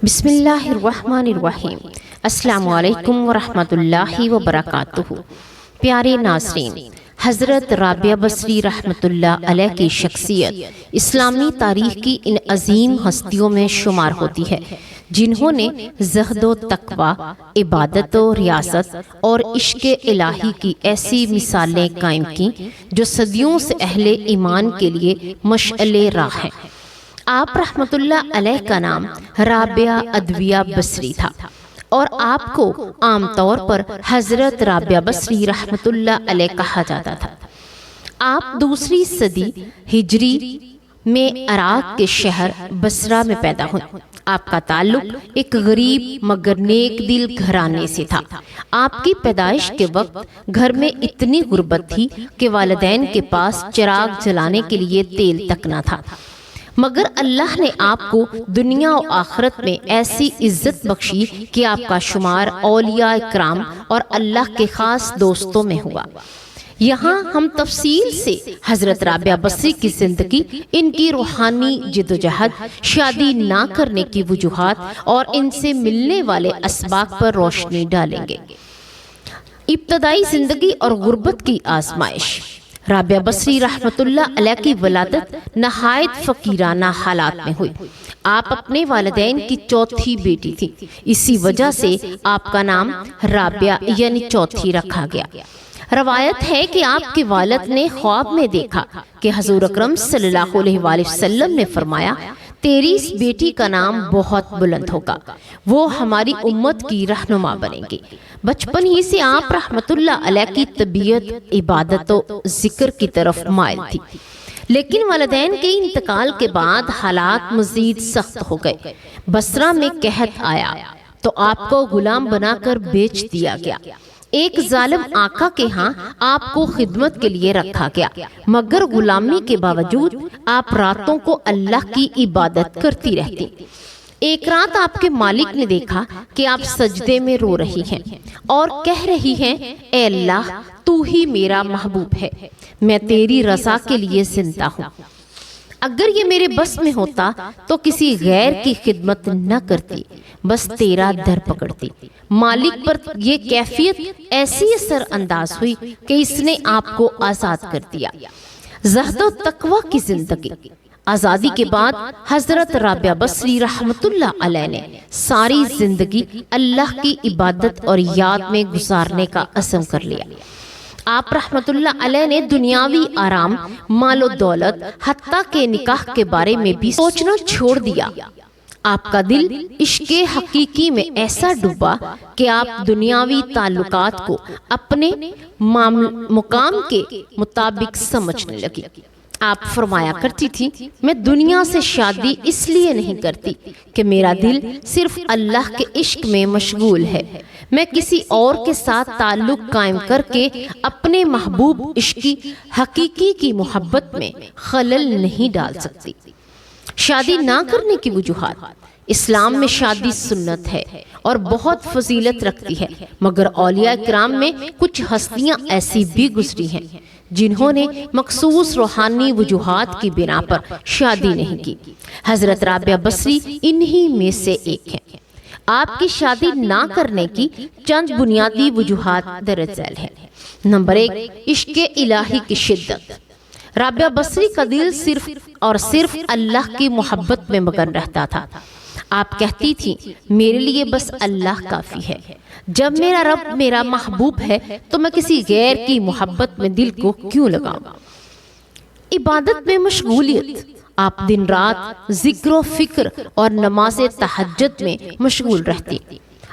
بسم اللہ الرحمن الرحیم۔ السلام علیکم ورحمۃ اللہ وبرکاتہ۔ پیارے ناظرین، حضرت رابعہ بصری رحمۃ اللہ علیہ کی شخصیت اسلامی تاریخ کی ان عظیم ہستیوں میں شمار ہوتی ہے جنہوں نے زہد و تقوی، عبادت و ریاست اور عشق الہی کی ایسی مثالیں قائم کی جو صدیوں سے اہل ایمان کے لیے مشعل راہ ہیں۔ آپ رحمت اللہ علیہ کا نام رابعہ ادویہ بصری تھا اور آپ کو عام طور پر حضرت رابعہ بصری رحمت اللہ علیہ کہا جاتا تھا۔ آپ دوسری صدی ہجری میں عراق کے شہر بصرہ میں پیدا ہوئے۔ آپ کا تعلق ایک غریب مگر نیک دل گھرانے سے تھا۔ آپ کی پیدائش کے وقت گھر میں اتنی غربت تھی کہ والدین کے پاس چراغ جلانے کے لیے تیل تک نہ تھا، مگر اللہ نے آپ کو دنیا و آخرت میں ایسی عزت بخشی کہ آپ کا شمار اولیاء کرام اور اللہ کے خاص دوستوں میں ہوا۔ یہاں ہم تفصیل سے حضرت رابعہ بصری کی زندگی، ان کی روحانی جدوجہد، شادی نہ کرنے کی وجوہات اور ان سے ملنے والے اسباب پر روشنی ڈالیں گے۔ ابتدائی زندگی اور غربت کی آزمائش۔ رابعہ بصری رحمت اللہ علیہ کی ولادت نہایت فقیرانہ حالات میں ہوئی۔ آپ اپنے والدین کی چوتھی بیٹی تھی، اسی وجہ سے آپ کا نام رابعہ یعنی چوتھی رکھا گیا۔ روایت ہے کہ آپ کے والد نے خواب میں دیکھا کہ حضور اکرم صلی اللہ علیہ وآلہ وسلم نے فرمایا، تیری اس بیٹی کا نام بہت بلند ہوگا، وہ ہماری امت کی رہنما بنے گی۔ بچپن ہی سے آپ رحمت اللہ علیہ کی طبیعت عبادت و ذکر کی طرف مائل تھی، لیکن والدین کے انتقال کے بعد حالات مزید سخت ہو گئے۔ بصرہ میں قحط آیا تو آپ کو غلام بنا کر بیچ دیا گیا۔ ایک ظالم آقا کے ہاں آپ کو خدمت کے لیے رکھا گیا، مگر غلامی کے باوجود آپ راتوں کو اللہ کی عبادت کرتی رہتی۔ ایک رات آپ کے مالک نے دیکھا کہ آپ سجدے میں رو رہی ہیں اور کہہ رہی ہیں، اے اللہ، تو ہی میرا محبوب ہے، میں تیری رضا کے لیے زندہ ہوں۔ اگر یہ میرے بس میں ہوتا تو کسی غیر کی خدمت نہ کرتی، بس تیرا در پکڑتی۔ مالک پر یہ کیفیت ایسی اثر انداز ہوئی کہ اس نے آپ کو آزاد کر دیا۔ زہد و تقوی کی زندگی۔ آزادی کے بعد حضرت رابعہ بصری رحمت اللہ علیہ نے ساری زندگی اللہ کی عبادت اور یاد میں گزارنے کا عزم کر لیا۔ آپ رحمت اللہ علیہ نے دنیاوی آرام، مال و دولت، حتیٰ کہ نکاح کے بارے میں بھی سوچنا چھوڑ دیا۔ آپ کا دل عشق حقیقی میں ایسا ڈوبا کہ آپ دنیاوی تعلقات کو اپنے مقام کے مطابق سمجھنے لگی۔ آپ فرمایا کرتی تھی، میں دنیا سے شادی اس لیے نہیں کرتی کہ میرا دل صرف اللہ کے عشق میں مشغول ہے، میں کسی اور کے ساتھ تعلق قائم کر کے اپنے محبوب عشقی حقیقی کی محبت میں خلل نہیں ڈال سکتی۔ شادی نہ کرنے کی وجوہات۔ اسلام میں شادی سنت ہے اور بہت فضیلت رکھتی ہے، مگر اولیاء کرام میں کچھ ہستیاں ایسی بھی گزری ہیں جنہوں نے مخصوص روحانی وجوہات کی بنا پر شادی نہیں کی۔ حضرت رابعہ بصری انہی میں سے ایک ہیں۔ آپ کی شادی نہ کرنے کی چند بنیادی وجوہات درج ذیل ہیں۔ نمبر 1، عشق الہی کی شدت۔ رابعہ بصری کا دل صرف اور صرف اللہ کی محبت میں مگن رہتا تھا۔ آپ کہتی تھی، میرے لیے بس اللہ کافی ہے، جب میرا رب میرا محبوب ہے تو میں کسی غیر کی محبت میں دل کو کیوں لگاؤں۔ عبادت میں مشغولیت۔ آپ دن رات ذکر و فکر اور نماز تہجد میں مشغول رہتی۔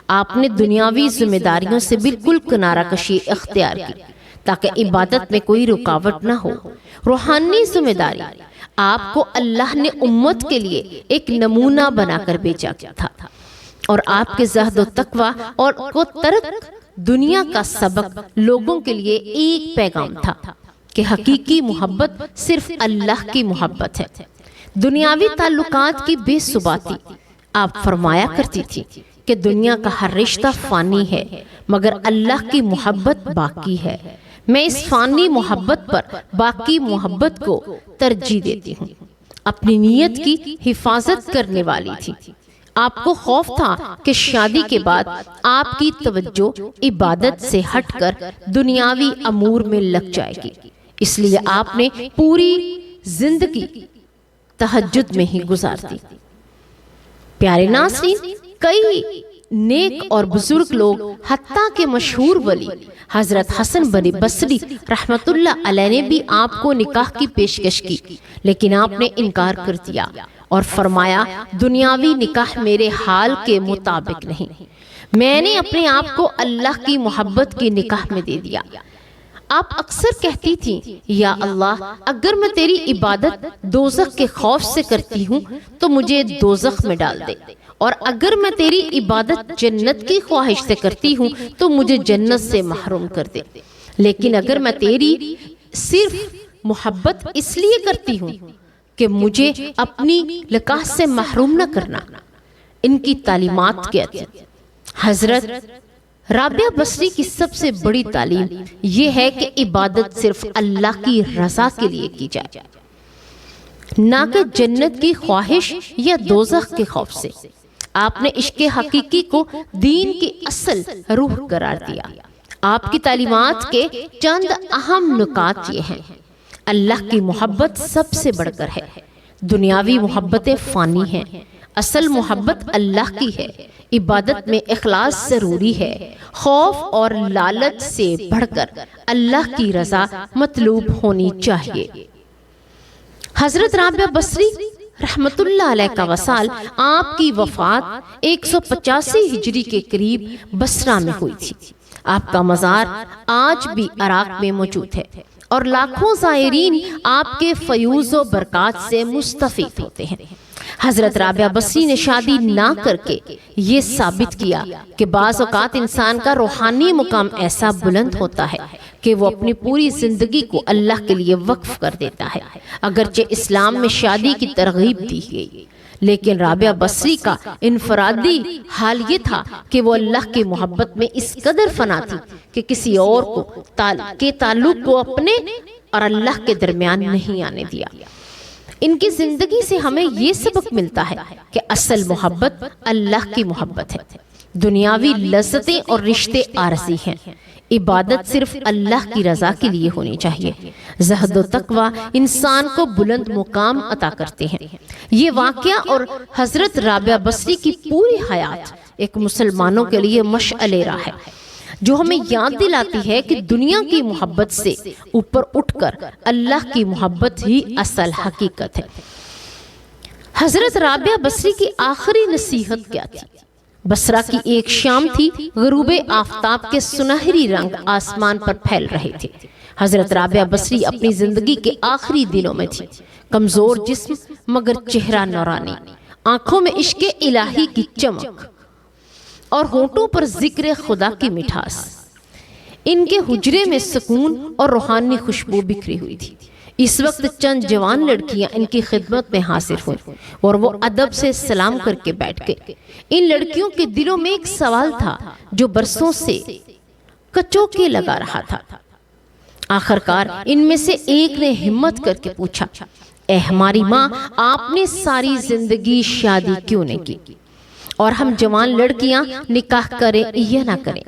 آپ نے دنیاوی ذمہ داریوں سے بالکل کنارہ کشی اختیار کی تاکہ عبادت میں کوئی رکاوٹ نہ ہو۔ روحانی ذمہ داری۔ آپ کو اللہ نے امت کے لیے ایک نمونہ بنا کر بھیجا تھا اور آپ کے زہد و تقوی اور کو ترک دنیا کا سبق لوگوں کے لیے ایک پیغام تھا کہ حقیقی محبت صرف اللہ کی محبت ہے۔ دنیاوی تعلقات کی بے ثباتی۔ آپ فرمایا کرتی تھی کہ دنیا کا ہر رشتہ فانی ہے، مگر اللہ کی محبت باقی ہے۔ میں اس فانی محبت پر باقی محبت کو ترجیح دیتی ہوں۔ اپنی نیت کی حفاظت کرنے والی تھی۔ آپ کو خوف تھا کہ شادی کے بعد آپ کی توجہ عبادت سے ہٹ کر دنیاوی امور میں لگ جائے گی، اس لیے آپ نے پوری زندگی تہجد میں ہی گزار دی۔ پیارے ناظرین، کئی نیک اور بزرگ لوگ حتیٰ کہ مشہور ولی حضرت حسن بن بصری رحمت اللہ علیہ نے بھی آپ کو نکاح کی پیشکش کی، لیکن آپ نے انکار کر دیا اور فرمایا دنیاوی نکاح میرے حال کے مطابق نہیں، میں نے اپنے آپ کو اللہ کی محبت کے نکاح میں دے دیا۔ آپ اکثر کہتی تھیں یا اللہ اگر میں تیری عبادت دوزخ کے خوف سے کرتی ہوں تو مجھے دوزخ میں ڈال دے، اور اگر میں تیری عبادت جنت کی خواہش سے کرتی ہوں تو مجھے جنت سے محروم کر دے، لیکن اگر میں تیری صرف محبت اس لیے کرتی ہوں کہ مجھے اپنی لقاح سے محروم نہ کرنا۔ ان کی تعلیمات کیا تھی؟ حضرت رابعہ بصری کی سب سے بڑی تعلیم یہ ہے کہ عبادت صرف اللہ کی رضا کے لیے کی جائے، نہ کہ جنت کی خواہش یا دوزخ کے خوف سے۔ آپ نے عشق حقیقی کو دین کی اصل روح قرار دیا۔ آپ کی تعلیمات کے چند اہم نکات یہ ہیں: اللہ کی محبت سب سے بڑھ کر ہے، دنیاوی محبتیں فانی ہیں، اصل محبت اللہ کی ہے، عبادت میں اخلاص ضروری ہے، خوف اور لالچ سے بڑھ کر اللہ کی رضا مطلوب ہونی چاہیے۔ حضرت رابعہ بصری رحمت اللہ علیہ کا وصال آپ کی وفات 185 ہجری کے قریب بصرہ میں ہوئی تھی۔ آپ کا مزار آج بھی عراق میں موجود ہے اور لاکھوں زائرین آپ کے فیوز و برکات سے مستفید ہوتے ہیں۔ حضرت رابعہ بصری نے شادی نہ کر کے یہ ثابت کیا کہ بعض اوقات انسان کا روحانی مقام ایسا بلند ہوتا ہے کہ وہ اپنی پوری زندگی کو اللہ کے لیے وقف کر دیتا ہے۔ اگرچہ اسلام میں شادی کی ترغیب دی گئی، لیکن رابعہ بصری کا انفرادی حال یہ تھا کہ وہ اللہ کی محبت میں اس قدر فنا تھی کہ کسی اور کے تعلق کو اپنے اور اللہ کے درمیان نہیں آنے دیا۔ ان کی زندگی سے ہمیں یہ سبق ملتا ہے کہ اصل محبت اللہ کی محبت ہے، دنیاوی لذتیں اور رشتے عارضی ہیں، عبادت صرف اللہ کی رضا کے لیے ہونی چاہیے۔ زہد و تقوی انسان کو بلند مقام عطا کرتے ہیں۔ یہ واقعہ اور حضرت رابعہ بصری کی پوری حیات ایک مسلمانوں کے لیے مشعل راہ ہے، جو ہمیں یاد دلاتی ہے کہ دنیا کی محبت سے اوپر اٹھ کر اللہ کی محبت ہی اصل حقیقت ہے۔ حضرت رابعہ بصری کی آخری نصیحت کیا تھی؟ بصرہ کی ایک شام تھی، غروب آفتاب کے سنہری رنگ آسمان پر پھیل رہے تھے۔ حضرت رابعہ بصری اپنی زندگی کے آخری دنوں میں تھی، کمزور جسم مگر چہرہ نورانی، آنکھوں میں عشق الہی کی چمک اور ہونٹوں پر ذکر خدا کی مٹھاس۔ ان کے حجرے میں سکون اور روحانی خوشبو بکھری ہوئی تھی۔ اس وقت چند جوان لڑکیاں ان کی خدمت میں حاضر ہوئیں اور وہ ادب سے سلام کر کے بیٹھ گئے۔ ان لڑکیوں کے دلوں میں ایک سوال تھا جو برسوں سے کچوکے لگا رہا تھا۔ آخرکار ان میں سے ایک نے ہمت کر کے پوچھا، اے ہماری ماں، آپ نے ساری زندگی شادی کیوں نہیں کی اور ہم جوان لڑکیاں نکاح کریں یا نہ کریں؟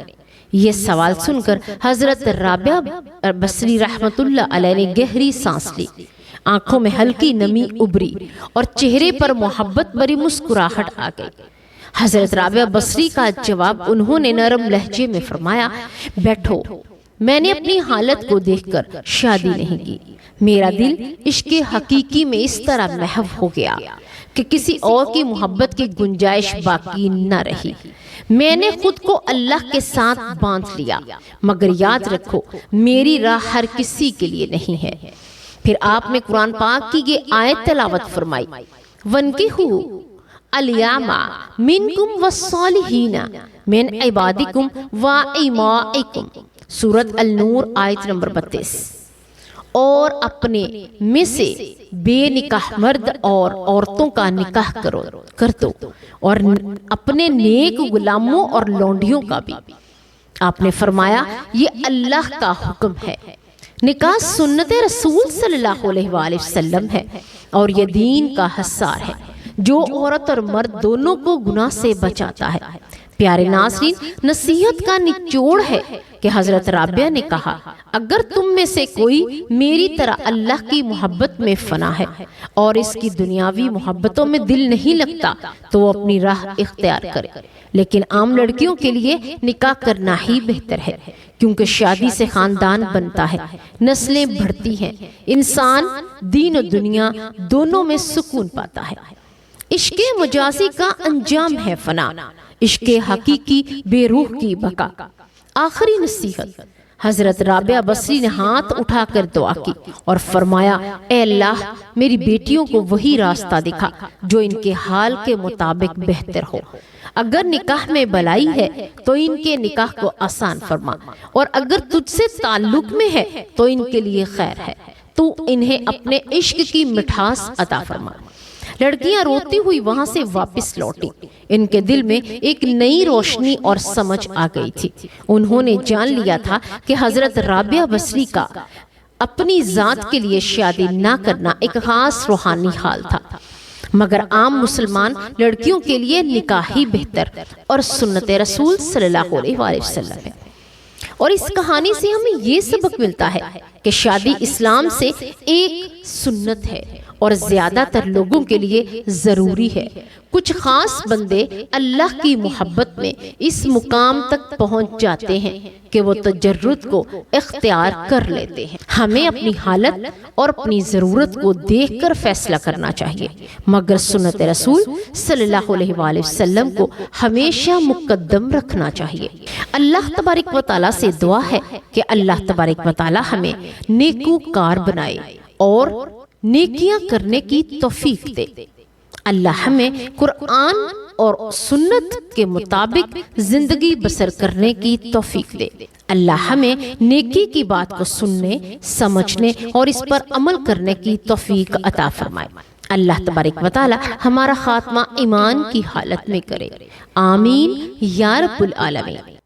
یہ سوال سن کر حضرت رابعہ بصری رحمت اللہ علیہ نے گہری سانس لی، آنکھوں میں ہلکی نمی ابری اور چہرے پر محبت بھری مسکراہٹ آ گئی۔ حضرت رابعہ بصری کا جواب انہوں نے نرم لہجے میں فرمایا، بیٹھو، میں نے اپنی حالت کو دیکھ کر شادی نہیں کی، میرا دل عشق حقیقی میں اس طرح محو ہو گیا کہ کسی اور کی محبت کی گنجائش باقی نہ رہی۔ میں نے خود کو اللہ کے ساتھ باندھ لیا، مگر یاد رکھو میری راہ ہر کسی کے لیے نہیں ہے۔ پھر آپ نے قرآن پاک کی یہ آیت تلاوت فرمائی، وَانكِحُوا الْأَيَامَ مِنكُمْ وَالصَّالِحِينَ مِنْ عِبَادِكُمْ وَإِمَائِكُمْ، سورۃ النور آیت نمبر 32۔ اور اپنے میں سے بے نکاح مرد اور عورتوں کا نکاح کر دو اور اپنے نیک غلاموں اور لونڈیوں کا بھی۔ آپ نے فرمایا یہ اللہ کا حکم ہے۔ نکاح سنت رسول صلی اللہ علیہ وآلہ وسلم ہے اور یہ دین کا حصار ہے۔ جو عورت اور مرد دونوں کو گناہ سے بچاتا ہے۔ پیارے ناظرین، نصیحت کا نچوڑ ہے کہ حضرت رابعہ نے کہا، اگر تم میں سے کوئی میری طرح اللہ کی محبت میں فنا ہے اور اس کی دنیاوی محبتوں میں دل نہیں لگتا تو وہ اپنی راہ اختیار کرے، لیکن عام لڑکیوں کے لیے نکاح کرنا ہی بہتر ہے، کیونکہ شادی سے خاندان بنتا ہے، نسلیں بڑھتی ہیں، انسان دین و دنیا دونوں میں سکون پاتا ہے۔ عشق مجازی کا انجام ہے فنا، عشق حقیقی بے روح کی بقا۔ آخری نصیحت، حضرت رابعہ بصری نے ہاتھ اٹھا کر دعا کی اور فرمایا، اے اللہ میری بیٹیوں کو وہی راستہ دکھا جو ان کے حال کے مطابق بہتر ہو۔ اگر نکاح میں بلائی ہے تو ان کے نکاح کو آسان فرما، اور اگر تجھ سے تعلق میں ہے تو ان کے لیے خیر ہے، تو انہیں اپنے عشق کی مٹھاس عطا فرما۔ لڑکیاں روتی ہوئی وہاں سے واپس لوٹی، ان کے دل میں ایک نئی روشنی اور سمجھ آ گئی تھی۔ انہوں نے جان لیا تھا کہ حضرت رابعہ بصری کا اپنی ذات کے لیے شادی نہ کرنا ایک خاص روحانی حال تھا، مگر عام مسلمان لڑکیوں کے لیے نکاح ہی بہتر اور سنت رسول صلی اللہ علیہ وآلہ وسلم ہے۔ اور اس کہانی سے ہمیں یہ سبق ملتا ہے کہ شادی اسلام سے ایک سنت ہے اور زیادہ تر لوگوں کے لیے ضروری ہے۔ کچھ خاص بندے اللہ کی محبت میں اس مقام تک پہنچ جاتے ہیں کہ وہ تجرد کو اختیار کر لیتے ہیں۔ ہمیں اپنی حالت اور اپنی ضرورت کو دیکھ کر فیصلہ کرنا چاہیے، مگر سنت رسول صلی اللہ علیہ وآلہ وسلم کو ہمیشہ مقدم رکھنا چاہیے۔ اللہ تبارک و تعالیٰ سے دعا ہے کہ اللہ تبارک و تعالیٰ ہمیں نیکوکار بنائے اور نیکیاں کرنے کی توفیق دے۔ اللہ ہمیں قرآن اور سنت کے مطابق زندگی بسر کرنے کی توفیق دے۔ اللہ ہمیں نیکی کی بات کو سننے، سمجھنے اور اس پر عمل کرنے کی توفیق عطا فرمائے۔ اللہ تبارک و تعالی ہمارا خاتمہ ایمان کی حالت میں کرے۔ آمین یا رب العالمین۔